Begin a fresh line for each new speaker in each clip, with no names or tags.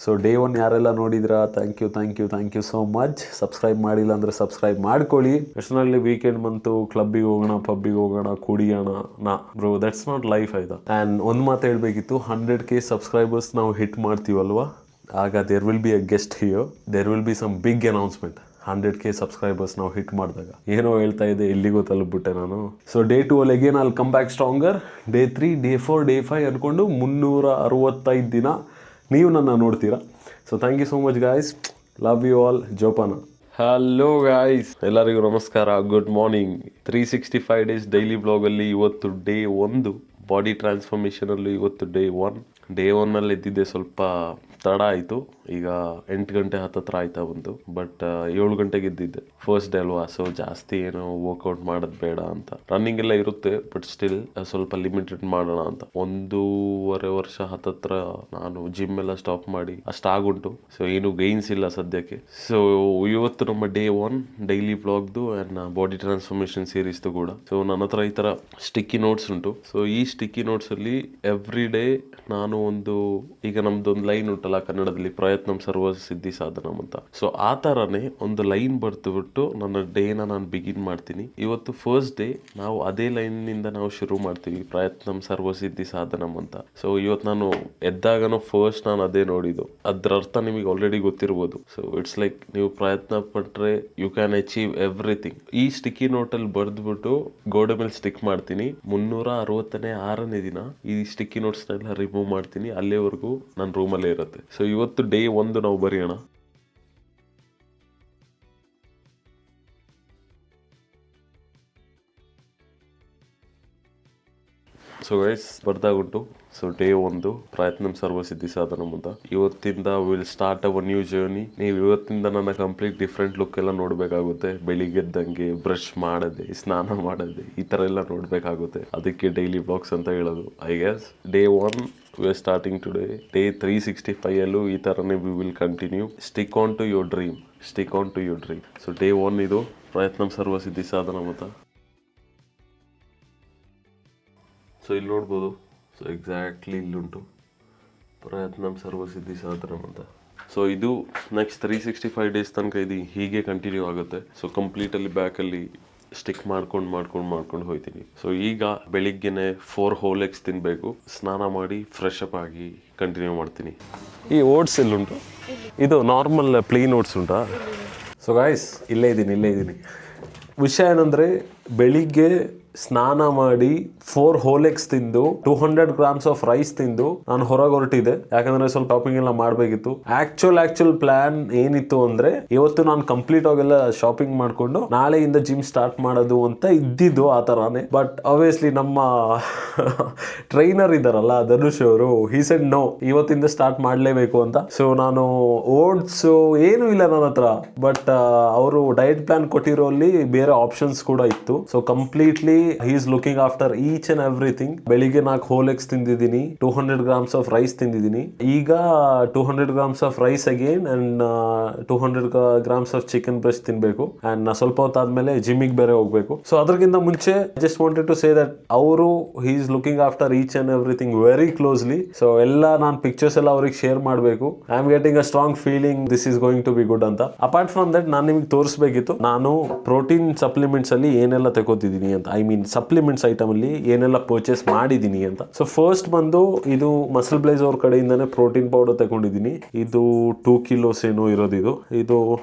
So day 1 ಯಾರೆಲ್ಲ ನೋಡಿದ್ರಾ thank you so much. Subscribe ಮಾಡಿಲ್ಲ ಅಂದರೆ ಸಬ್ಸ್ಕ್ರೈಬ್ ಮಾಡ್ಕೊಳ್ಳಿ. ಎಷ್ಟರಲ್ಲಿ ವೀಕೆಂಡ್ ಬಂತು, ಕ್ಲಬ್ಬಿಗೆ ಹೋಗೋಣ, ಪಬ್ಬಿಗೆ ಹೋಗೋಣ, ಕುಡಿಯೋಣ. ಬ್ರೋ ದಟ್ಸ್ ನಾಟ್ ಲೈಫ್ ಆಯ್ತಾ. ಆ್ಯಂಡ್ ಒಂದು ಮಾತು ಹೇಳಬೇಕಿತ್ತು, 100K ಸಬ್ಸ್ಕ್ರೈಬರ್ಸ್ ನಾವು ಹಿಟ್ ಮಾಡ್ತೀವಲ್ವಾ, ಆಗ there will be a guest here, there will be some big announcement. 100K subscribers ನಾವು ಹಿಟ್ ಮಾಡಿದಾಗ ಏನೋ ಹೇಳ್ತಾ ಇದೆ, ಎಲ್ಲಿಗೂ ತಲುಪಿಬಿಟ್ಟೆ ನಾನು. ಸೊ ಡೇ 2 ಅಲ್ಲಿ ಅಗೇನ್ ಅಲ್ಲಿ come back stronger. Day 3, day 4, day 5 ಅಂದ್ಕೊಂಡು 365 ದಿನ ನೀವು ನನ್ನ ನೋಡ್ತೀರಾ. So thank you so much guys, love you all. ಜೋಪಾನ. ಹಲೋ ಗಾಯ್ಸ್, ಎಲ್ಲರಿಗೂ ನಮಸ್ಕಾರ, ಗುಡ್ ಮಾರ್ನಿಂಗ್. 365 ಡೇಸ್ ಡೈಲಿ ಬ್ಲಾಗಲ್ಲಿ ಇವತ್ತು ಡೇ 1, ಬಾಡಿ ಟ್ರಾನ್ಸ್ಫಾರ್ಮೇಷನಲ್ಲಿ ಇವತ್ತು ಡೇ 1. ಡೇ 1ಅಲ್ಲಿ ಎದ್ದಿದ್ದೆ ಸ್ವಲ್ಪ ತಡ ಆಯಿತು. ಈಗ 8 ಗಂಟೆ ಹತ್ತತ್ರ ಆಯ್ತಾ ಬಂತು. ಬಟ್ 7 ಗಂಟೆಗೆ ಎದ್ದಿದ್ದೆ, ಫಸ್ಟ್ ಡೇ ಅಲ್ವಾ. ಸೊ ಜಾಸ್ತಿ ಏನು ವರ್ಕೌಟ್ ಮಾಡೋದು ಬೇಡ ಅಂತ. ರನ್ನಿಂಗ್ ಎಲ್ಲ ಇರುತ್ತೆ, ಬಟ್ ಸ್ಟಿಲ್ ಸ್ವಲ್ಪ ಲಿಮಿಟೆಡ್ ಮಾಡೋಣ ಅಂತ. 1.5 ವರ್ಷ ಹತ್ತತ್ರ ನಾನು ಜಿಮ್ ಎಲ್ಲ ಸ್ಟಾಪ್ ಮಾಡಿ ಅಷ್ಟಾಗುಂಟು. ಸೊ ಏನು ಗೈನ್ಸ್ ಇಲ್ಲ ಸದ್ಯಕ್ಕೆ. ಸೊ ಇವತ್ತು ನಮ್ಮ ಡೇ 1 ಡೈಲಿ ಬ್ಲಾಗ್ದು ಆ್ಯಂಡ್ ಬಾಡಿ ಟ್ರಾನ್ಸ್ಫಾರ್ಮೇಷನ್ ಸೀರೀಸ್ದು ಕೂಡ. ಸೊ ನನ್ನ ಹತ್ರ ಈ ಥರ ಸ್ಟಿಕ್ಕಿ ನೋಟ್ಸ್ ಉಂಟು. ಸೊ ಈ ಸ್ಟಿಕ್ಕಿ ನೋಟ್ಸಲ್ಲಿ ಎವ್ರಿ ಡೇ ನಾನು ಈಗ ನಮ್ದೊಂದು ಲೈನ್ ಉಂಟಲ್ಲ ಕನ್ನಡದಲ್ಲಿ, ಪ್ರಯತ್ನಂ ಸರ್ವ ಸಿದ್ಧಿ ಸಾಧನಂ ಅಂತ. ಸೊ ಆ ಥರನೇ ಒಂದು ಲೈನ್ ಬರ್ದುಬಿಟ್ಟು ನನ್ನ ಡೇನ ನಾನು ಬಿಗಿನ್ ಮಾಡ್ತೀನಿ. ಇವತ್ತು ಫಸ್ಟ್ ಡೇ ನಾವು ಅದೇ ಲೈನಿಂದ ನಾವು ಶುರು ಮಾಡ್ತೀವಿ, ಪ್ರಯತ್ನಂ ಸರ್ವ ಸಿದ್ಧಿ ಸಾಧನಂ ಅಂತ. ಸೊ ಇವತ್ತು ನಾನು ಎದ್ದಾಗನೂ ಫಸ್ಟ್ ನಾನು ಅದೇ ನೋಡಿದ್ದು. ಅದ್ರ ಅರ್ಥ ನಿಮಗೆ ಆಲ್ರೆಡಿ ಗೊತ್ತಿರ್ಬೋದು. ಸೊ ಇಟ್ಸ್ ಲೈಕ್ ನೀವು ಪ್ರಯತ್ನ ಪಟ್ಟರೆ ಯು ಕ್ಯಾನ್ ಅಚೀವ್ ಎವ್ರಿಥಿಂಗ್. ಈ ಸ್ಟಿಕ್ಕಿ ನೋಟಲ್ಲಿ ಬರೆದ್ಬಿಟ್ಟು ಗೋಡೆ ಮೇಲೆ ಸ್ಟಿಕ್ ಮಾಡ್ತೀನಿ. 366ನೇ ದಿನ ಈ ಸ್ಟಿಕ್ಕಿ ನೋಟ್ಸ್ನೆಲ್ಲ ರಿಮೂವ್ ಮಾಡ್ತೀನಿ. ಅಲ್ಲಿವರೆಗೂ ನನ್ನ ರೂಮಲ್ಲೇ ಇರುತ್ತೆ. ಸೊ ಇವತ್ತು ಡೇ 1 ನಾವು ಬರೆಯೋಣ. ಸೊ ಗೈಸ್ ಬರ್ದಾಗುಂಟು. ಸೊ ಡೇ 1 ಪ್ರಯತ್ನಂ ಸರ್ವಸಿದ್ಧಿ ಸಾಧನಂ ಅಂತ. ಇವತ್ತಿಂದ will start our new journey. ನೀವು ಇವತ್ತಿಂದ ನನ್ನ ಕಂಪ್ಲೀಟ್ ಡಿಫ್ರೆಂಟ್ ಲುಕ್ ಎಲ್ಲ ನೋಡಬೇಕಾಗುತ್ತೆ. ಬೆಳಿಗ್ಗೆದ್ದಂಗೆ ಬ್ರಷ್ ಮಾಡದೆ, ಸ್ನಾನ ಮಾಡದೆ, ಈ ಥರ ಎಲ್ಲ ನೋಡಬೇಕಾಗುತ್ತೆ. ಅದಕ್ಕೆ ಡೈಲಿ ಬ್ಲಾಗ್ಸ್ ಅಂತ ಹೇಳೋದು. I guess day 1 we are starting today. Day 365 ಅಲ್ಲೂ ಈ ಥರನೇ we will continue. Stick on to your dream, stick on to your dream. So day 1 ಇದು ಪ್ರಯತ್ನಂ ಸರ್ವಸಿದ್ಧಿ ಸಾಧನಂ ಅಂತ. ಸೊ ಇಲ್ಲಿ ನೋಡ್ಬೋದು. ಸೊ ಎಕ್ಸಾಕ್ಟ್ಲಿ ಇಲ್ಲುಂಟು ಪ್ರಯತ್ನಂ ಸರ್ವಸಿದ್ಧಿ ಸಾಧನಂ ಅಂತ. ಸೊ ಇದು ನೆಕ್ಸ್ಟ್ 365 ಡೇಸ್ ತನಕ ಇದು ಹೀಗೆ ಕಂಟಿನ್ಯೂ ಆಗುತ್ತೆ. ಸೊ ಕಂಪ್ಲೀಟಲ್ಲಿ ಬ್ಯಾಕಲ್ಲಿ ಸ್ಟಿಕ್ ಮಾಡ್ಕೊಂಡು ಹೋಗ್ತೀನಿ. ಸೊ ಈಗ ಬೆಳಿಗ್ಗೆನೆ 4 ಹೋಲ್ ಎಗ್ಸ್ ತಿನ್ನಬೇಕು. ಸ್ನಾನ ಮಾಡಿ ಫ್ರೆಶ್ ಅಪ್ ಆಗಿ ಕಂಟಿನ್ಯೂ ಮಾಡ್ತೀನಿ. ಈ ಓಟ್ಸ್ ಎಲ್ಲುಂಟು? ಇದು ನಾರ್ಮಲ್ ಪ್ಲೇನ್ ಓಟ್ಸ್ ಉಂಟಾ? ಸೊ ಗಾಯ್ಸ್ ಇಲ್ಲೇ ಇದ್ದೀನಿ. ವಿಷಯ ಏನಂದರೆ, ಬೆಳಿಗ್ಗೆ ಸ್ನಾನ ಮಾಡಿ 4 ಹೋಲ್ ಎಗ್ಸ್ ತಿಂದು 200 grams ಆಫ್ ರೈಸ್ ತಿಂದು ನಾನು ಹೊರಗೆ ಹೊರಟಿದ್ದೆ. ಯಾಕಂದ್ರೆ ಸ್ವಲ್ಪ ಶಾಪಿಂಗ್ ಎಲ್ಲ ಮಾಡಬೇಕಿತ್ತು. ಆಕ್ಚುಲ್ ಪ್ಲಾನ್ ಏನಿತ್ತು ಅಂದ್ರೆ, ಇವತ್ತು ನಾನು ಕಂಪ್ಲೀಟ್ ಆಗೆಲ್ಲ ಶಾಪಿಂಗ್ ಮಾಡ್ಕೊಂಡು ನಾಳೆಯಿಂದ ಜಿಮ್ ಸ್ಟಾರ್ಟ್ ಮಾಡೋದು ಅಂತ ಇದ್ದಿದ್ದು ಆ ಥರಾನೇ. ಬಟ್ ಆಬ್ವಿಯಸ್ಲಿ ನಮ್ಮ ಟ್ರೈನರ್ ಇದ್ದಾರಲ್ಲ ಧನುಷ್ ಅವರು, ಹಿ ಸೆಡ್ ನೋ, ಇವತ್ತಿಂದ ಸ್ಟಾರ್ಟ್ ಮಾಡಲೇಬೇಕು ಅಂತ. ಸೊ ನಾನು ಓಟ್ಸ್ ಏನೂ ಇಲ್ಲ ನನ್ನ ಹತ್ರ, ಬಟ್ ಅವರು ಡಯಟ್ ಪ್ಲಾನ್ ಕೊಟ್ಟಿರೋ ಅಲ್ಲಿ ಬೇರೆ ಆಪ್ಷನ್ಸ್ ಕೂಡ ಇತ್ತು. So completely he is looking after each and everything. ಬೆಳಿಗ್ಗೆ 4 ಹೋಲ್ ಎಗ್ಸ್ ತಿಂದಿದ್ದೀನಿ, 200 grams ಆಫ್ ರೈಸ್ ತಿಂದಿದ್ದೀನಿ. ಈಗ 200 grams of rice again and 200 grams of chicken breast ತಿನ್ಬೇಕು. ಅಂಡ್ ನಾ ಸ್ವಲ್ಪ ಹೊತ್ತಾದ್ಮೇಲೆ ಜಿಮ್ಮಿಗೆ ಬೇರೆ ಹೋಗ್ಬೇಕು. ಸೊ ಅದಕ್ಕಿಂತ ಮುಂಚೆ just wanted to say that ಅವರು he is looking after each and everything very closely. So ಎಲ್ಲ ನಾನು ಪಿಕ್ಚರ್ಸ್ ಎಲ್ಲ ಅವ್ರಿಗೆ ಶೇರ್ ಮಾಡಬೇಕು. I am getting a strong feeling this is going to be good ಅಂತ. ಅಪಾರ್ಟ್ ಫ್ರಮ್ ದಟ್ ನಾನು ನಿಮಗೆ ತೋರಿಸ್ಬೇಕಿತ್ತು ನಾನು ಪ್ರೋಟೀನ್ ಸಪ್ಲಿಮೆಂಟ್ಸ್ ಅಲ್ಲಿ ಏನೆಲ್ಲ ತಗೋತಿದ್ದೀನಿ ಅಂತ. ಐ ಮೀನ್ ಸಪ್ಲಿಮೆಂಟ್ಸ್ ಐಟಮ್ ಅಲ್ಲಿ ಏನೆಲ್ಲ ಪರ್ಚೇಸ್ ಮಾಡಿದ್ದೀನಿ ಅಂತ. ಸೊ ಫಸ್ಟ್ ಬಂದು ಇದು ಮಸಲ್ ಬ್ಲೇಸ್ ಅವ್ರ ಕಡೆಯಿಂದಾನೆ ಪ್ರೋಟೀನ್ ಪೌಡರ್ ತಗೊಂಡಿದ್ದೀನಿ. ಇದು 2 kilos ಏನೋ ಇರೋದು. ಇದು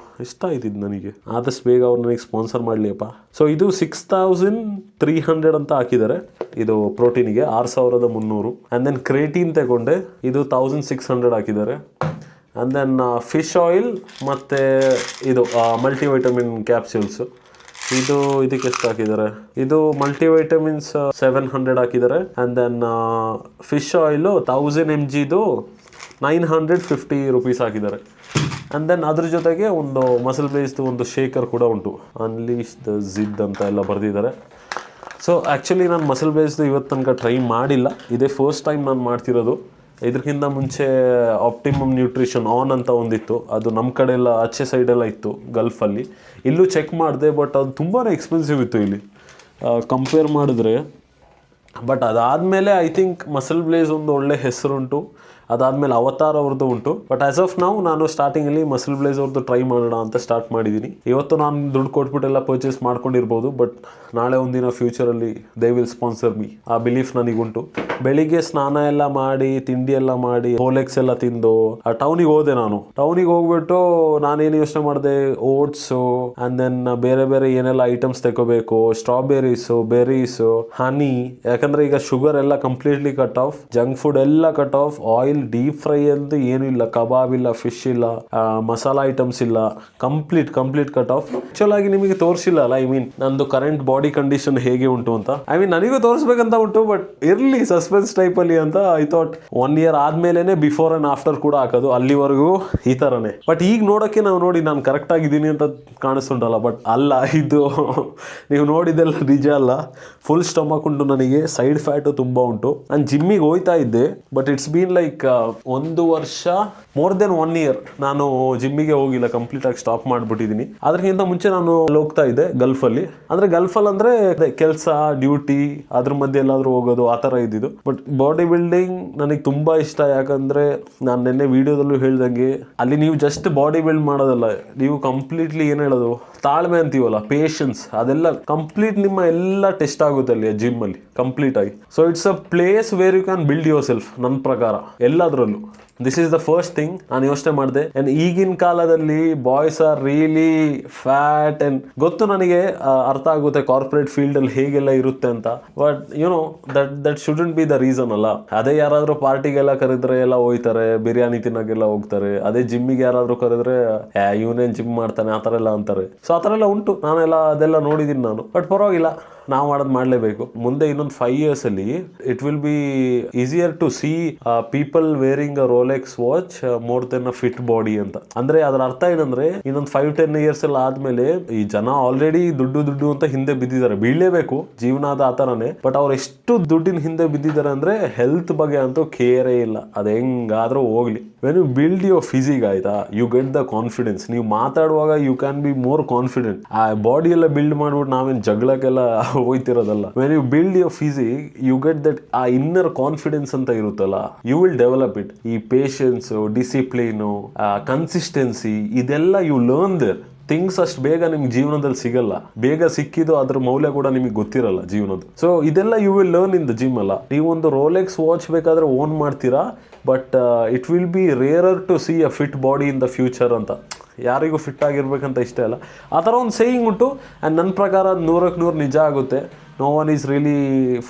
ಎಷ್ಟಾಯ್ತು ನನಗೆ, ಆದಷ್ಟು ಬೇಗ ಅವ್ರು ನನಗೆ ಸ್ಪಾನ್ಸರ್ ಮಾಡಲಿಯಪ್ಪ. ಸೊ ಇದು 6300 ಅಂತ ಹಾಕಿದ್ದಾರೆ ಇದು ಪ್ರೋಟೀನಿಗೆ, 6300. ಆ್ಯಂಡ್ ದೆನ್ ಕ್ರೇಟೀನ್ ತಗೊಂಡೆ, ಇದು 1600 ಹಾಕಿದ್ದಾರೆ. ಆ್ಯಂಡ್ ದೆನ್ ಫಿಶ್ ಆಯಿಲ್ ಮತ್ತು ಇದು ಮಲ್ಟಿವೈಟಮಿನ್ ಕ್ಯಾಪ್ಸ್ಯೂಲ್ಸ್, ಇದಕ್ಕೆ ಎಷ್ಟು ಹಾಕಿದ್ದಾರೆ, ಇದು ಮಲ್ಟಿವೈಟಮಿನ್ಸ್ 700 ಹಾಕಿದ್ದಾರೆ. ಆ್ಯಂಡ್ ದೆನ್ ಫಿಶ್ ಆಯಿಲು 1000 mgದು 950 rupees ಹಾಕಿದ್ದಾರೆ. ಆ್ಯಂಡ್ ದೆನ್ ಅದ್ರ ಜೊತೆಗೆ ಒಂದು ಮಸಲ್ ಬೇಸ್ದು ಒಂದು ಶೇಕರ್ ಕೂಡ ಉಂಟು, ಅನ್ಲೀಶ್ ದ ಜಿದ್ ಅಂತ ಎಲ್ಲ ಬರೆದಿದ್ದಾರೆ. ಸೊ ಆ್ಯಕ್ಚುಲಿ ನಾನು ಮಸಲ್ ಬೇಸ್ದು ಇವತ್ತು ತನಕ ಟ್ರೈ ಮಾಡಿಲ್ಲ, ಇದೇ ಫಸ್ಟ್ ಟೈಮ್ ನಾನು ಮಾಡ್ತಿರೋದು. ಇದಕ್ಕಿಂತ ಮುಂಚೆ ಆಪ್ಟಿಮಮ್ ನ್ಯೂಟ್ರಿಷನ್ ಆನ್ ಅಂತ ಒಂದಿತ್ತು, ಅದು ನಮ್ಮ ಕಡೆ ಎಲ್ಲ ಆಚೆ ಸೈಡೆಲ್ಲ ಇತ್ತು ಗಲ್ಫಲ್ಲಿ. ಇಲ್ಲೂ ಚೆಕ್ ಮಾಡಿದೆ, ಬಟ್ ಅದು ತುಂಬಾ ಎಕ್ಸ್ಪೆನ್ಸಿವ್ ಇತ್ತು ಇಲ್ಲಿ ಕಂಪೇರ್ ಮಾಡಿದ್ರೆ. ಬಟ್ ಅದಾದಮೇಲೆ ಐ ಥಿಂಕ್ ಮಸಲ್ ಬ್ಲೇಸ್ ಒಂದು ಒಳ್ಳೆ ಹೆಸರುಂಟು.
ಅದಾದಮೇಲೆ ಅವತಾರ್ ಅವ್ರದ್ದು ಉಂಟು. ಬಟ್ ಆಸ್ ಆಫ್ ನಾವು ನಾನು ಸ್ಟಾರ್ಟಿಂಗಲ್ಲಿ ಮಸಲ್ ಬ್ಲೇಸ್ ಅವ್ರದ್ದು ಟ್ರೈ ಮಾಡೋಣ ಅಂತ ಸ್ಟಾರ್ಟ್ ಮಾಡಿದ್ದೀನಿ. ಇವತ್ತು ನಾನು ದುಡ್ಡು ಕೊಟ್ಬಿಟ್ಟೆಲ್ಲ ಪರ್ಚೇಸ್ ಮಾಡ್ಕೊಂಡಿರ್ಬೋದು, ಬಟ್ ನಾಳೆ ಒಂದಿನ ಫ್ಯೂಚರಲ್ಲಿ ದೇ ವಿಲ್ ಸ್ಪಾನ್ಸರ್ ಮೀ, ಆ ಬಿಲೀಫ್ ನನಗುಂಟು. ಬೆಳಿಗ್ಗೆ ಸ್ನಾನ ಎಲ್ಲ ಮಾಡಿ ತಿಂಡಿ ಎಲ್ಲ ಮಾಡಿ ಹೋಲೆಕ್ಸ್ ಎಲ್ಲ ತಿಂದು ಟೌನಿಗೆ ಹೋದೆ. ನಾನು ಟೌನಿಗೆ ಹೋಗ್ಬಿಟ್ಟು ನಾನೇನು ಯೋಚನೆ ಮಾಡಿದೆ, ಓಟ್ಸು ಅಂಡ್ ದೆನ್ ಬೇರೆ ಬೇರೆ ಏನೆಲ್ಲ ಐಟಮ್ಸ್ ತಗೋಬೇಕು, ಸ್ಟ್ರಾಬೆರೀಸು, ಬೆರೀಸು, ಹನಿ, ಯಾಕಂದ್ರೆ ಈಗ ಶುಗರ್ ಎಲ್ಲ completely cut off, junk food ಎಲ್ಲ cut off, oil deep fry ಅಂತ ಏನು ಇಲ್ಲ, ಕಬಾಬ್ ಇಲ್ಲ, ಫಿಶ್ ಇಲ್ಲ, ಮಸಾಲಾ ಐಟಮ್ಸ್ ಇಲ್ಲ, ಕಂಪ್ಲೀಟ್ ಕಟ್ ಆಫ್. ಆಕ್ಚುಲ್ ಆಗಿ ನಿಮಗೆ ತೋರಿಸಿಲ್ಲ ಅಲ್ಲ, ಐ ಮೀನ್ ನಂದು ಕರೆಂಟ್ ಬಾಡಿ ಕಂಡೀಷನ್ ಹೇಗೆ ಉಂಟು ಅಂತ. ಐ ಮೀನ್ ನನಗೂ ತೋರಿಸ್ಬೇಕಂತ ಉಂಟು, ಬಟ್ ಇರ್ಲಿ ಸಸ್ಪೆನ್ಸ್ ಟೈಪ್ ಅಲ್ಲಿ ಅಂತ ಐ ಥಾಟ್ 1 year ಆದ್ಮೇಲೆ ಬಿಫೋರ್ ಅಂಡ್ ಆಫ್ಟರ್ ಕೂಡ ಹಾಕೋದು, ಅಲ್ಲಿವರೆಗೂ ಈ ತರನೇ. ಬಟ್ ಈಗ ನೋಡೋಕೆ ನಾವು ನೋಡಿ ನಾನು ಕರೆಕ್ಟ್ ಆಗಿದ್ದೀನಿ ಅಂತ ಕಾಣಿಸ್ತುಂಟಲ್ಲ, ಬಟ್ ಅಲ್ಲ, ಇದು ನೀವು ನೋಡಿದೆಲ್ಲ ನಿಜ ಅಲ್ಲ. ಫುಲ್ ಸ್ಟಮಕ್ ಉಂಟು ನನಗೆ, ಸೈಡ್ ಫ್ಯಾಟು ತುಂಬಾ ಉಂಟು. ನಾನು ಜಿಮ್ಮಿಗೆ ಹೋಯ್ತಾ ಇದ್ದೆ, ಬಟ್ ಇಟ್ಸ್ ಬೀನ್ ಲೈಕ್ 1 ವರ್ಷ, ಮೋರ್ ದೆನ್ 1 year ನಾನು ಜಿಮ್ಮಿಗೆ ಹೋಗಿಲ್ಲ, ಕಂಪ್ಲೀಟ್ ಆಗಿ ಸ್ಟಾಪ್ ಮಾಡ್ಬಿಟ್ಟಿದ್ದೀನಿ. ಅದಕ್ಕಿಂತ ಮುಂಚೆ ನಾನು ಹೋಗ್ತಾ ಇದ್ದೆ ಗಲ್ಫಲ್ಲಿ. ಅಂದ್ರೆ ಗಲ್ಫಲ್ಲಿ ಅಂದ್ರೆ ಕೆಲಸ, ಡ್ಯೂಟಿ, ಅದ್ರ ಮಧ್ಯೆ ಎಲ್ಲಾದ್ರೂ ಹೋಗೋದು, ಆ ಥರ ಇದ್ದಿದ್ದು. ಬಟ್ ಬಾಡಿ ಬಿಲ್ಡಿಂಗ್ ನನಗೆ ತುಂಬಾ ಇಷ್ಟ. ಯಾಕಂದ್ರೆ ನಾನು ನಿನ್ನೆ ವಿಡಿಯೋದಲ್ಲೂ ಹೇಳ್ದಂಗೆ, ಅಲ್ಲಿ ನೀವು ಜಸ್ಟ್ ಬಾಡಿ ಬಿಲ್ಡ್ ಮಾಡೋದಲ್ಲ, ನೀವು ಕಂಪ್ಲೀಟ್ಲಿ ಏನು ಹೇಳೋದು, ತಾಳ್ಮೆ ಅಂತೀವಲ್ಲ, ಪೇಷನ್ಸ್, ಅದೆಲ್ಲ ಕಂಪ್ಲೀಟ್ ನಿಮ್ಮ ಎಲ್ಲ ಟೆಸ್ಟ್ ಆಗುತ್ತೆ ಅಲ್ಲಿ ಜಿಮ್ ಅಲ್ಲಿ ಕಂಪ್ಲೀಟ್ ಆಗಿ. So it's a place where you can build yourself. ನನ್ನ ಪ್ರಕಾರ ಎಲ್ಲದರಲ್ಲೂ this is the first thing ನಾನು ಯೋಚನೆ ಮಾಡಿದೆ. ಅಂಡ್ ಈಗಿನ ಕಾಲದಲ್ಲಿ boys are really fat and ಗೊತ್ತು ನನಗೆ, ಅರ್ಥ ಆಗುತ್ತೆ ಕಾರ್ಪೊರೇಟ್ ಫೀಲ್ಡ್ ಅಲ್ಲಿ ಹೇಗೆಲ್ಲ ಇರುತ್ತೆ ಅಂತ. But you know that shouldn't be the reason ಅಲ್ಲ. ಅದೇ ಯಾರಾದ್ರೂ ಪಾರ್ಟಿಗೆಲ್ಲ ಕರೆದ್ರೆ ಎಲ್ಲ ಹೋಯ್ತಾರೆ, ಬಿರಿಯಾನಿ ತಿನ್ನೋಕೆಲ್ಲ ಹೋಗ್ತಾರೆ. ಅದೇ ಜಿಮ್ಮಿಗೆ ಯಾರಾದ್ರೂ ಕರೆದ್ರೆ ಇವನೇನ್ ಜಿಮ್ ಮಾಡ್ತಾನೆ ಆ ಥರ ಎಲ್ಲ ಅಂತಾರೆ. ಸೊ ಆ ಥರ ಎಲ್ಲ ಉಂಟು, ನಾನೆಲ್ಲ ಅದೆಲ್ಲ ನೋಡಿದ್ದೀನಿ ನಾನು. ಬಟ್ ಪರವಾಗಿಲ್ಲ, ನಾವು ಮಾಡೋದು ಮಾಡಲೇಬೇಕು. ಮುಂದೆ ಇನ್ನೊಂದು 5 years ಅಲ್ಲಿ it will be easier to see people wearing a Rolex watch more then a fit body ಅಂತ. ಅಂದ್ರೆ ಅದರ ಅರ್ಥ ಏನಂದ್ರೆ, ಇನ್ನೊಂದು 5-10 years ಎಲ್ಲ ಆದ್ಮೇಲೆ ಈ ಜನ ಆಲ್ರೆಡಿ ದುಡ್ಡು ಅಂತ ಹಿಂದೆ ಬಿದ್ದಿದ್ದಾರೆ, ಬೀಳಲೇಬೇಕು, ಜೀವನ ಅದ ಆ ಥರನೇ. ಬಟ್ ಅವ್ರು ಎಷ್ಟು ದುಡ್ಡಿನ ಹಿಂದೆ ಬಿದ್ದಿದ್ದಾರೆ ಅಂದ್ರೆ ಹೆಲ್ತ್ ಬಗ್ಗೆ ಅಂತೂ ಕೇರೇ ಇಲ್ಲ. ಅದು ಹೆಂಗಾದ್ರೂ ಹೋಗ್ಲಿ, when you build your physique, ಆಯ್ತಾ, ಯು ಗೆಟ್ ದ ಕಾನ್ಫಿಡೆನ್ಸ್. ನೀವು ಮಾತಾಡುವಾಗ you can be more confident. ಆ ಬಾಡಿ ಎಲ್ಲ ಬಿಲ್ಡ್ ಮಾಡ್ಬಿಟ್ಟು ನಾವೇನು ಜಗಳಕ್ಕೆಲ್ಲ ಹೋಯ್ತಿರೋದಲ್ಲ. When you build your physique, you get that ಆ ಇನ್ನರ್ ಕಾನ್ಫಿಡೆನ್ಸ್ ಅಂತ ಇರುತ್ತಲ್ಲ, ಯು ವಿಲ್ ಡೆವಲಪ್ ಇಟ್. ಈ ಪೇಷನ್ಸ್, ಡಿಸಿಪ್ಲಿನು, ಕನ್ಸಿಸ್ಟೆನ್ಸಿ, ಇದೆಲ್ಲ ಯು ಲರ್ನ್ ದೇರ್. ಥಿಂಗ್ಸ್ ಅಷ್ಟು ಬೇಗ ನಿಮ್ಗೆ ಜೀವನದಲ್ಲಿ ಸಿಗಲ್ಲ. ಬೇಗ ಸಿಕ್ಕಿದ್ದು ಅದ್ರ ಮೌಲ್ಯ ಕೂಡ ನಿಮಗೆ ಗೊತ್ತಿರಲ್ಲ ಜೀವನದ್ದು. ಸೊ ಇದೆಲ್ಲ you will learn in the gym ಅಲ್ಲ. ನೀವು ಒಂದು ರೋಲೆಕ್ಸ್ ವಾಚ್ ಬೇಕಾದ್ರೆ ಓನ್ ಮಾಡ್ತೀರಾ, but it will be rarer to see a fit body in the future ಅಂತ. ಯಾರಿಗೂ ಫಿಟ್ ಆಗಿರ್ಬೇಕಂತ ಇಷ್ಟ ಇಲ್ಲ. ಆ ಥರ ಒಂದು ಸೇಯಿಂಗ್ ಉಂಟು. ಆ್ಯಂಡ್ ನನ್ನ ಪ್ರಕಾರ 100% ನಿಜ ಆಗುತ್ತೆ. No one is really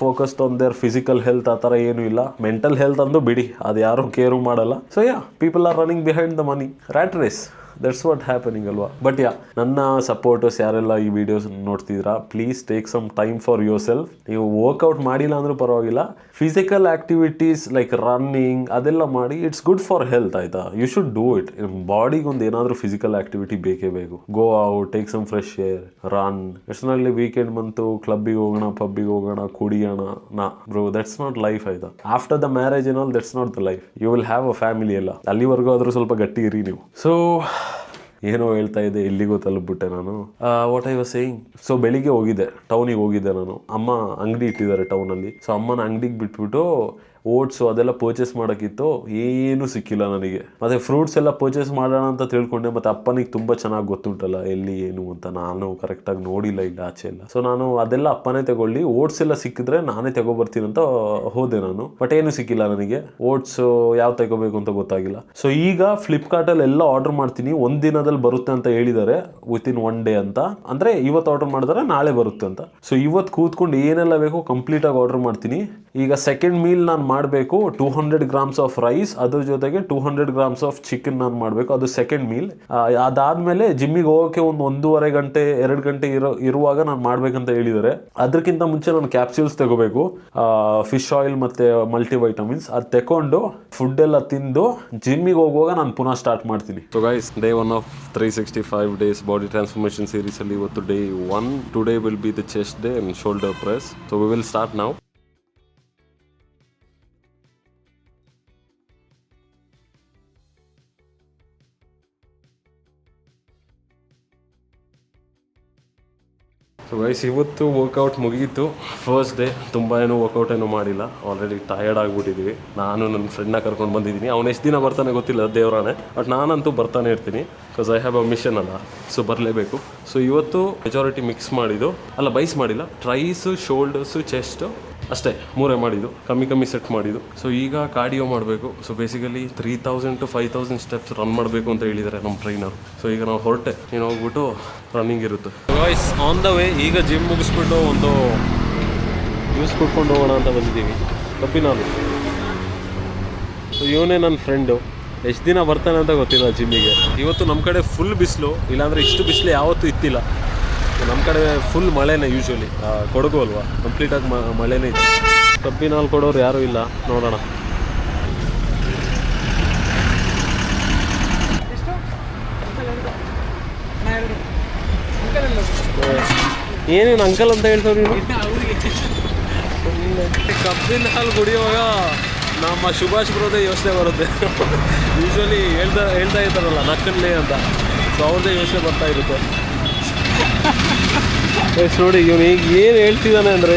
focused on their physical health. ಆ ಥರ ಏನೂ ಇಲ್ಲ. ಮೆಂಟಲ್ ಹೆಲ್ತ್ ಅಂದು ಬಿಡಿ, ಅದು ಯಾರೂ ಕೇರು ಮಾಡಲ್ಲ. So yeah, people are running behind the money, rat race, that's what happening ಅಲ್ವಾ. ಬಟ್ ಯಾ, ನನ್ನ ಸಪೋರ್ಟರ್ಸ್ ಯಾರೆಲ್ಲ ಈ ವಿಡಿಯೋಸ್ ನೋಡ್ತಿದ್ದೀರಾ, please take some time for yourself. ನೀವು ವರ್ಕೌಟ್ ಮಾಡಿಲ್ಲ ಅಂದ್ರೂ ಪರವಾಗಿಲ್ಲ, ಫಿಸಿಕಲ್ ಆಕ್ಟಿವಿಟೀಸ್ ಲೈಕ್ ರನ್ನಿಂಗ್ ಅದೆಲ್ಲ ಮಾಡಿ. ಇಟ್ಸ್ ಗುಡ್ ಫಾರ್ ಹೆಲ್ತ್, ಆಯ್ತಾ. You should do it. ಬಾಡಿಗೆ ಒಂದು ಏನಾದರೂ ಫಿಸಿಕಲ್ ಆಕ್ಟಿವಿಟಿ ಬೇಕೇ ಬೇಕು. Go out, take some fresh air, run. ಎಷ್ಟರಲ್ಲಿ ವೀಕೆಂಡ್ ಬಂತು, ಕ್ಲಬ್ಬಿಗೆ ಹೋಗೋಣ, ಪಬ್ಬಿಗೆ ಹೋಗೋಣ, ಕುಡಿಯೋಣ. ಬ್ರೋ, ದಟ್ಸ್ ನಾಟ್ ಲೈಫ್, ಆಯ್ತಾ. After the marriage and all, that's not the life. You will have a family ಎಲ್ಲ. ಅಲ್ಲಿವರೆಗೂ ಆದರೂ ಸ್ವಲ್ಪ ಗಟ್ಟಿ ಇರಿ ನೀವು. ಸೊ ಏನೋ ಹೇಳ್ತಾ ಇದ್ದೆ, ಇಲ್ಲಿಗೂ ತಲುಪಿಬಿಟ್ಟೆ ನಾನು. What I was saying. So ಬೆಳಿಗ್ಗೆ ಹೋಗಿದ್ದೆ, ಟೌನಿಗೆ ಹೋಗಿದ್ದೆ ನಾನು. ಅಮ್ಮ ಅಂಗಡಿ ಇಟ್ಟಿದ್ದಾರೆ ಟೌನಲ್ಲಿ. ಸೊ ಅಮ್ಮನ ಅಂಗಡಿಗೆ ಬಿಟ್ಬಿಟ್ಟು ಓಟ್ಸು ಅದೆಲ್ಲ ಪರ್ಚೇಸ್ ಮಾಡೋಕ್ಕಿತ್ತು. ಏನೂ ಸಿಕ್ಕಿಲ್ಲ ನನಗೆ. ಮತ್ತು ಫ್ರೂಟ್ಸ್ ಎಲ್ಲ ಪರ್ಚೇಸ್ ಮಾಡೋಣ ಅಂತ ತಿಳ್ಕೊಂಡೆ. ಮತ್ತು ಅಪ್ಪನಿಗೆ ತುಂಬ ಚೆನ್ನಾಗಿ ಗೊತ್ತುಂಟಲ್ಲ ಎಲ್ಲಿ ಏನು ಅಂತ. ನಾನು ಕರೆಕ್ಟಾಗಿ ನೋಡಿಲ್ಲ ಇಲ್ಲ ಆಚೆ ಎಲ್ಲ. ಸೊ ನಾನು ಅದೆಲ್ಲ ಅಪ್ಪನೇ ತಗೊಳ್ಳಿ, ಓಟ್ಸ್ ಎಲ್ಲ ಸಿಕ್ಕಿದ್ರೆ ನಾನೇ ತಗೊಬರ್ತೀನಿ ಅಂತ ಹೋದೆ ನಾನು. ಬಟ್ ಏನು ಸಿಕ್ಕಿಲ್ಲ ನನಗೆ. ಓಟ್ಸು ಯಾವ ತಗೋಬೇಕು ಅಂತ ಗೊತ್ತಾಗಿಲ್ಲ. ಸೊ ಈಗ ಫ್ಲಿಪ್ಕಾರ್ಟಲ್ಲಿ ಎಲ್ಲ ಆರ್ಡರ್ ಮಾಡ್ತೀನಿ, ಒಂದು ದಿನದಲ್ಲಿ ಬರುತ್ತೆ ಅಂತ ಹೇಳಿದ್ದಾರೆ, ವಿತಿನ್ 1 day ಅಂತ. ಅಂದರೆ ಇವತ್ತು ಆರ್ಡರ್ ಮಾಡಿದ್ರೆ ನಾಳೆ ಬರುತ್ತೆ ಅಂತ. ಸೊ ಇವತ್ತು ಕೂತ್ಕೊಂಡು ಏನೆಲ್ಲ ಬೇಕೋ ಕಂಪ್ಲೀಟಾಗಿ ಆರ್ಡರ್ ಮಾಡ್ತೀನಿ. ಈಗ ಸೆಕೆಂಡ್ ಮೀಲ್ ನಾನು ಮಾಡಬೇಕು 200 grams ಆಫ್ ರೈಸ್, ಅದ್ರ ಜೊತೆಗೆ 200 grams ಆಫ್ ಚಿಕನ್ ನಾನು ಮಾಡಬೇಕು. ಅದು ಸೆಕೆಂಡ್ ಮೀಲ್. ಅದಾದಮೇಲೆ ಜಿಮ್ಮಿಗೆ ಹೋಗೋಕ್ಕೆ ಒಂದು 1.5 ಗಂಟೆ 2 ಗಂಟೆ ಇರುವಾಗ ನಾನು ಮಾಡಬೇಕಂತ ಹೇಳಿದ್ದಾರೆ. ಅದಕ್ಕಿಂತ ಮುಂಚೆ ನಾನು ಕ್ಯಾಪ್ಸ್ಯೂಲ್ಸ್ ತಗೋಬೇಕು, ಫಿಶ್ ಆಯಿಲ್ ಮತ್ತು ಮಲ್ಟಿವೈಟಮಿನ್ಸ್. ಅದು ತಗೊಂಡು ಫುಡ್ ಎಲ್ಲ ತಿಂದು ಜಿಮ್ಮಿಗೆ ಹೋಗುವಾಗ ನಾನು ಪುನಃ ಸ್ಟಾರ್ಟ್ ಮಾಡ್ತೀನಿ. So guys, day 1 of 365 days body transformation ಸೀರೀಸಲ್ಲಿ ಇವತ್ತು day 1. Today will be the chest day and shoulder press. So we will start now. So guys ಇವತ್ತು ವರ್ಕೌಟ್ ಮುಗೀತು, ಫಸ್ಟ್ ಡೇ. ತುಂಬ ಏನೂ ವರ್ಕೌಟ್ ಏನೂ ಮಾಡಿಲ್ಲ, ಆಲ್ರೆಡಿ ಟಯರ್ಡ್ ಆಗಿಬಿಟ್ಟಿದ್ದೀವಿ. ನಾನು ನನ್ನ ಫ್ರೆಂಡ್ನ ಕರ್ಕೊಂಡು ಬಂದಿದ್ದೀನಿ. ಅವ್ನು ಎಷ್ಟು ದಿನ ಬರ್ತಾನೆ ಗೊತ್ತಿಲ್ಲ, ದೇವರಾನೆ. ಬಟ್ ನಾನಂತೂ ಬರ್ತಾನೆ ಇರ್ತೀನಿ, because I have a mission ಅಲ್ಲ, ಸೊ ಬರಲೇಬೇಕು. ಸೊ ಇವತ್ತು ಮೆಜಾರಿಟಿ ಮಿಕ್ಸ್ ಮಾಡಿದ್ದು ಅಲ್ಲ, ಬೈಸ್ ಮಾಡಿಲ್ಲ, ಟ್ರೈಸು, ಶೋಲ್ಡರ್ಸು, ಚೆಸ್ಟು ಅಷ್ಟೇ 3 ಮಾಡಿದ್ದು, ಕಮ್ಮಿ ಸೆಟ್ ಮಾಡಿದ್ದು. ಸೊ ಈಗ ಕಾರ್ಡಿಯೋ ಮಾಡಬೇಕು. So basically 3000 to 5000 steps run ಮಾಡಬೇಕು ಅಂತ ಹೇಳಿದ್ದಾರೆ ನಮ್ಮ ಟ್ರೈನರ್. ಸೊ ಈಗ ನಾವು ಹೊರಟೆ, ನೀನು ಹೋಗ್ಬಿಟ್ಟು ರನ್ನಿಂಗ್ ಇರುತ್ತೆ. Voice on the way. ಈಗ ಜಿಮ್ ಮುಗಿಸ್ಬಿಟ್ಟು ಒಂದು ಜ್ಯೂಸ್ ಕುಡ್ಕೊಂಡು ಹೋಗೋಣ ಅಂತ ಬಂದಿದ್ದೀವಿ. ಕಬ್ಬಿನಾಲು. ಸೊ ಇವನೇ ನನ್ನ ಫ್ರೆಂಡು, ಎಷ್ಟು ದಿನ ಬರ್ತಾನೆ ಅಂತ ಗೊತ್ತಿಲ್ಲ ಜಿಮ್ಮಿಗೆ. ಇವತ್ತು ನಮ್ಮ ಕಡೆ ಫುಲ್ ಬಿಸಿಲು, ಇಲ್ಲಾಂದರೆ ಇಷ್ಟು ಬಿಸಿಲು ಯಾವತ್ತೂ ಇತ್ತಿಲ್ಲ. ನಮ್ಮ ಕಡೆ ಫುಲ್ ಮಳೆನೇ ಯೂಶ್ವಲಿ, ಕೊಡಗು ಅಲ್ವಾ, ಕಂಪ್ಲೀಟಾಗಿ ಮಳೆನೇ ಇದೆ. ಕಬ್ಬಿನಾಲ್ ಕೊಡೋರು ಯಾರೂ ಇಲ್ಲ, ನೋಡೋಣ. ಏನೇನು ಅಂಕಲ್ ಅಂತ ಹೇಳ್ತಾರೆ ನೀವು? ಕಬ್ಬಿನ ಹಾಲು ಕುಡಿಯುವಾಗ ನಮ್ಮ ಸುಭಾಷ್ ಬರೋದೇ ಯೋಚನೆ ಬರುತ್ತೆ. ಯೂಶ್ವಲಿ ಹೇಳ್ತಾ ಇರ್ತಾರಲ್ಲ ನಕ್ಕನ್ನೇ ಅಂತ, ಸೊ ಅವ್ರದ್ದೇ ಯೋಚನೆ ಬರ್ತಾ ಇರುತ್ತೆ. ನೋಡಿ ಇವನು ಈಗ ಏನು ಹೇಳ್ತಿದ್ದಾನೆ ಅಂದರೆ,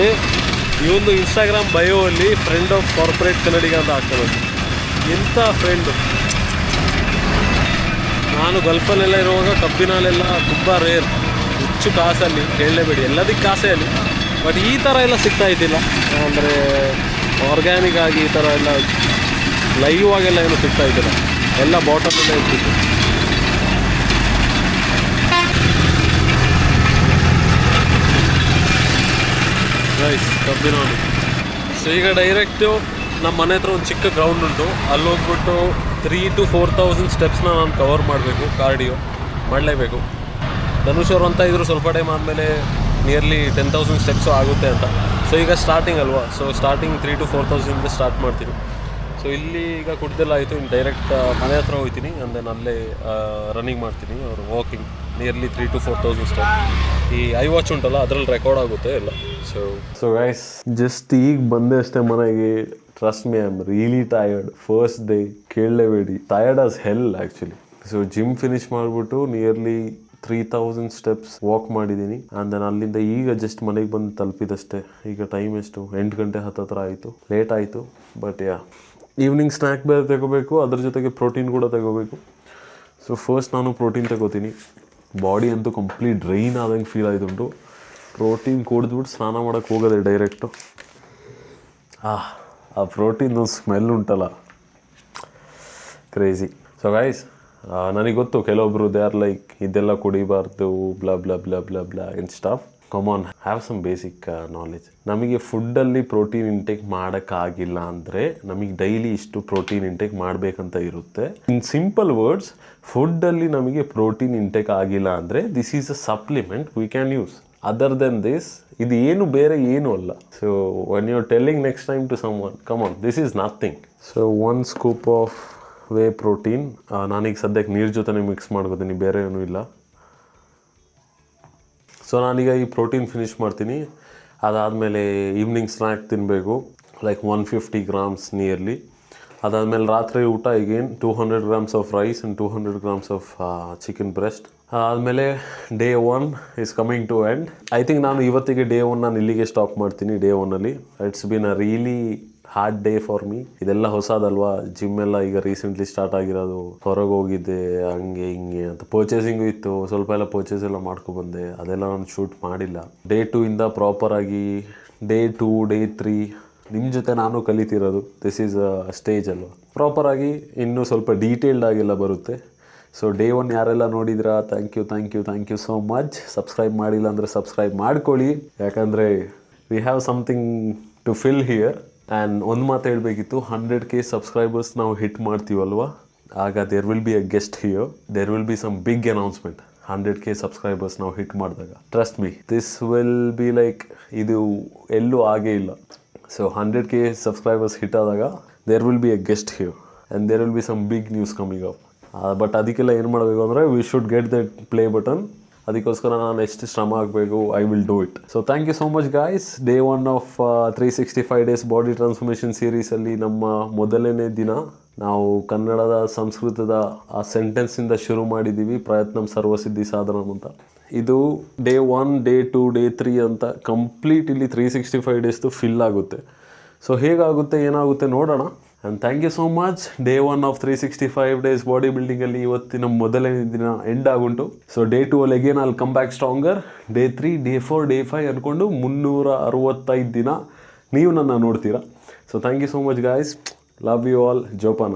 ಇವೊಂದು ಇನ್ಸ್ಟಾಗ್ರಾಮ್ ಬಯೋ ಅಲ್ಲಿ ಫ್ರೆಂಡ್ ಆಫ್ ಕಾರ್ಪೊರೇಟ್ ಕನ್ನಡಿಗ ಅಂತ ಹಾಕ್ತಾನೆ. ಎಂಥ ಫ್ರೆಂಡು. ನಾನು ಗಲ್ಫಲ್ಲೆಲ್ಲ ಇರುವಾಗ ಕಬ್ಬಿನಾಲೆಲ್ಲ ತುಂಬ ರೇರ್, ಹೆಚ್ಚು ಕಾಸಲ್ಲಿ, ಹೇಳಲೇಬೇಡಿ, ಎಲ್ಲದಕ್ಕೆ ಕಾಸೇ ಅಲ್ಲಿ. ಬಟ್ ಈ ಥರ ಎಲ್ಲ ಸಿಗ್ತಾ ಇದ್ದಿಲ್ಲ, ಅಂದರೆ ಆರ್ಗ್ಯಾನಿಕ್ ಆಗಿ ಈ ಥರ ಎಲ್ಲ ಲೈವ್ ಆಗೆಲ್ಲ ಏನು ಸಿಗ್ತಾ ಇದ್ದಿಲ್ಲ, ಎಲ್ಲ ಬಾಟಲಲ್ಲೇ ಇರ್ತಿತ್ತು. ಕಬ್ಬಿನಾಲು. ಸೊ ಈಗ ಡೈರೆಕ್ಟು ನಮ್ಮ ಮನೆ ಹತ್ರ ಒಂದು ಚಿಕ್ಕ ಗ್ರೌಂಡ್ ಉಂಟು, ಅಲ್ಲಿ ಹೋಗ್ಬಿಟ್ಟು 3,000 to 4,000 ಸ್ಟೆಪ್ಸ್ನ ನಾನು ಕವರ್ ಮಾಡಬೇಕು. ಕಾರ್ಡಿಯೋ ಮಾಡಲೇಬೇಕು. ಧನುಷ್ ಅವರು ಅಂತ ಇದ್ರು ಸ್ವಲ್ಪ ಟೈಮ್ ಆದಮೇಲೆ ನಿಯರ್ಲಿ 10,000 ಸ್ಟೆಪ್ಸು ಆಗುತ್ತೆ ಅಂತ. ಸೊ ಈಗ ಸ್ಟಾರ್ಟಿಂಗ್ ಅಲ್ವಾ, ಸೊ ಸ್ಟಾರ್ಟಿಂಗ್ 3,000 to 4,000 ಸ್ಟಾರ್ಟ್ ಮಾಡ್ತೀನಿ. ಸೊ ಇಲ್ಲಿ ಈಗ ಕುಡ್ದೆಲ್ಲ ಆಯಿತು, ಇನ್ನು ಡೈರೆಕ್ಟ್ ಮನೆ ಹತ್ರ ಹೋಗ್ತೀನಿ, ಅಂಡ್ ದೆನ್ ಅಲ್ಲೇ ರನ್ನಿಂಗ್ ಮಾಡ್ತೀನಿ, ಅವರು ವಾಕಿಂಗ್ ನಿಯರ್ಲಿ 3,000 to 4,000 ಸ್ಟೆಪ್. ಈ ಐ ವಾಚ್ ಉಂಟಲ್ಲ, ಅದರಲ್ಲಿ ರೆಕಾರ್ಡ್ ಆಗುತ್ತೆ ಎಲ್ಲ. ಸೊ ಗೈಸ್ ಜಸ್ಟ್ ಈಗ ಬಂದೆ ಅಷ್ಟೇ ಮನೆಗೆ. Trust me, I am really tired. First day ಕೇಳಲೇಬೇಡಿ, tired as hell actually. So gym finish ಮಾಡಿಬಿಟ್ಟು ನಿಯರ್ಲಿ 3,000 ಸ್ಟೆಪ್ಸ್ ವಾಕ್ ಮಾಡಿದ್ದೀನಿ. ಆ್ಯಂಡ್ ದೆನ್ ಅಲ್ಲಿಂದ ಈಗ ಜಸ್ಟ್ ಮನೆಗೆ ಬಂದು ತಲುಪಿದಷ್ಟೇ. ಈಗ ಟೈಮ್ ಎಷ್ಟು, 8 ಗಂಟೆ ಹತ್ತಿರ ಆಯಿತು, ಲೇಟ್ ಆಯಿತು. ಬಟ್ ಈವ್ನಿಂಗ್ ಸ್ನ್ಯಾಕ್ ಬೇರೆ ತಗೋಬೇಕು, ಅದ್ರ ಜೊತೆಗೆ ಪ್ರೋಟೀನ್ ಕೂಡ ತಗೋಬೇಕು. ಸೊ ಫಸ್ಟ್ ನಾನು ಪ್ರೋಟೀನ್ ತಗೋತೀನಿ. ಬಾಡಿ ಅಂತೂ ಕಂಪ್ಲೀಟ್ ಡ್ರೈನ್ ಆದಂಗೆ ಫೀಲ್ ಆಯ್ತುಂಟು. ಪ್ರೋಟೀನ್ ಕುಡಿದ್ಬಿಟ್ಟು ಸ್ನಾನ ಮಾಡೋಕ್ಕೆ ಹೋಗೋದೆ ಡೈರೆಕ್ಟು. ಆ ಪ್ರೋಟೀನ್ ಸ್ಮೆಲ್ ಉಂಟಲ್ಲ, ಕ್ರೇಜಿ. ಸೊ ಗೈಸ್ ನನಗೆ ಗೊತ್ತು ಕೆಲವೊಬ್ರು ದೇ ಆರ್ ಲೈಕ್ ಇದೆಲ್ಲ ಕುಡಿಬಾರ್ದು, blah blah blah blah blah in stuff. Come on, have some basic knowledge. ನಮಗೆ ಫುಡ್ಡಲ್ಲಿ ಪ್ರೋಟೀನ್ ಇಂಟೇಕ್ ಮಾಡೋಕ್ಕಾಗಿಲ್ಲ ಅಂದರೆ ನಮಗೆ ಡೈಲಿ ಇಷ್ಟು ಪ್ರೋಟೀನ್ ಇಂಟೇಕ್ ಮಾಡಬೇಕಂತ ಇರುತ್ತೆ. ಇನ್ ಸಿಂಪಲ್ ವರ್ಡ್ಸ್, ಫುಡ್ಡಲ್ಲಿ ನಮಗೆ ಪ್ರೋಟೀನ್ ಇಂಟೇಕ್ ಆಗಿಲ್ಲ ಅಂದರೆ this is a supplement we can use. Other then this, ಇದು ಏನು ಬೇರೆ ಏನೂ ಅಲ್ಲ. So when you are telling next time to someone, come on, this is nothing. So 1 scoop of whey protein ನಾನೀಗ ಸದ್ಯಕ್ಕೆ ನೀರು ಜೊತೆ ಮಿಕ್ಸ್ ಮಾಡ್ಕೋತೀನಿ, ಬೇರೆ ಏನೂ ಇಲ್ಲ. ಸೊ ನಾನೀಗ ಈ ಪ್ರೋಟೀನ್ ಫಿನಿಶ್ ಮಾಡ್ತೀನಿ. ಅದಾದಮೇಲೆ ಈವ್ನಿಂಗ್ ಸ್ನ್ಯಾಕ್ ತಿನ್ನಬೇಕು, ಲೈಕ್ 150 grams ನಿಯರ್ಲಿ. ಅದಾದಮೇಲೆ ರಾತ್ರಿ ಊಟ ಈಗೇನು 200 grams of rice and 200 grams of chicken breast. ಆದಮೇಲೆ day 1 is coming to end. I think ನಾನು ಇವತ್ತಿಗೆ ಡೇ 1 ನಾನು ಇಲ್ಲಿಗೆ ಸ್ಟಾಪ್ ಮಾಡ್ತೀನಿ. ಡೇ 1ಅಲ್ಲಿ it's been a really hard day for me. ಇದೆಲ್ಲ ಹೊಸದಲ್ವಾ, ಜಿಮ್ ಎಲ್ಲ ಈಗ ರೀಸೆಂಟ್ಲಿ ಸ್ಟಾರ್ಟ್ ಆಗಿರೋದು. ಹೊರಗೆ ಹೋಗಿದ್ದೆ ಹಂಗೆ ಹಿಂಗೆ ಅಂತ, ಪರ್ಚೇಸಿಂಗು ಇತ್ತು, ಸ್ವಲ್ಪ ಎಲ್ಲ ಪರ್ಚೇಸ್ ಎಲ್ಲ ಮಾಡ್ಕೊಬಂದೆ. ಅದೆಲ್ಲ ನಾನು ಶೂಟ್ ಮಾಡಿಲ್ಲ. ಡೇ 2 ಇಂದ ಪ್ರಾಪರಾಗಿ ಡೇ 2, ಡೇ 3 ನಿಮ್ಮ ಜೊತೆ ನಾನು ಕಲಿತಿರೋದು. ದಿಸ್ ಈಸ್ ಅ ಸ್ಟೇಜ್ ಅಲ್ವಾ, ಪ್ರಾಪರಾಗಿ ಇನ್ನೂ ಸ್ವಲ್ಪ ಡೀಟೇಲ್ಡ್ ಆಗೆಲ್ಲ ಬರುತ್ತೆ. ಸೊ ಡೇ 1 ಯಾರೆಲ್ಲ ನೋಡಿದ್ರಾ, thank you so much. Subscribe ಮಾಡಿಲ್ಲ ಅಂದರೆ ಸಬ್ಸ್ಕ್ರೈಬ್ ಮಾಡ್ಕೊಳ್ಳಿ, ಯಾಕಂದರೆ we have something to fill here. And ಒಂದು ಮಾತು ಹೇಳಬೇಕಿತ್ತು, 100K ಸಬ್ಸ್ಕ್ರೈಬರ್ಸ್ ನಾವು ಹಿಟ್ ಮಾಡ್ತೀವಲ್ವ, ಆಗ there will be a guest here, there will be some big announcement. 100K subscribers ನಾವು ಹಿಟ್ ಮಾಡಿದಾಗ, trust me, this will be like, ಇದು ಎಲ್ಲೂ ಆಗೇ ಇಲ್ಲ. ಸೊ 100K ಸಬ್ಸ್ಕ್ರೈಬರ್ಸ್ ಹಿಟ್ ಆದಾಗ there will be a guest here and there will be some big news coming up. But ಅದಕ್ಕೆಲ್ಲ ಏನು ಮಾಡಬೇಕು ಅಂದರೆ we should get that play button. ಅದಕ್ಕೋಸ್ಕರ ನಾನು ಎಷ್ಟು ಶ್ರಮ ಆಗಬೇಕು, I will do it. So thank you so much guys. Day 1 of 365 days body transformation ಸೀರೀಸಲ್ಲಿ ನಮ್ಮ ಮೊದಲನೇ ದಿನ. ನಾವು ಕನ್ನಡದ ಸಂಸ್ಕೃತದ ಆ ಸೆಂಟೆನ್ಸಿಂದ ಶುರು ಮಾಡಿದ್ದೀವಿ, ಪ್ರಯತ್ನಂ ಸರ್ವಸಿದ್ಧಿ ಸಾಧನಂ ಅಂತ. ಇದು ಡೇ 1, ಡೇ 2, ಡೇ 3 ಅಂತ ಕಂಪ್ಲೀಟ್ ಇಲ್ಲಿ 365 ಡೇಸ್ದು ಫಿಲ್ ಆಗುತ್ತೆ. ಸೊ ಹೇಗಾಗುತ್ತೆ ಏನಾಗುತ್ತೆ ನೋಡೋಣ. And thank you so much. Day 1 of 365 days body ಬಿಲ್ಡಿಂಗಲ್ಲಿ ಇವತ್ತಿನ ಮೊದಲನೇ ದಿನ ಎಂಡ್ ಆಗುಂಟು. ಸೊ ಡೇ 2 ಅಲ್ಲಿ ಅಗೇನ್ ಅಲ್ಲಿ come back stronger. Day 3, day 4, day 5 ಅಂದ್ಕೊಂಡು 365 ದಿನ ನೀವು ನನ್ನ ನೋಡ್ತೀರಾ. So thank you so much guys. Love you all. ಜೋಪಾನ.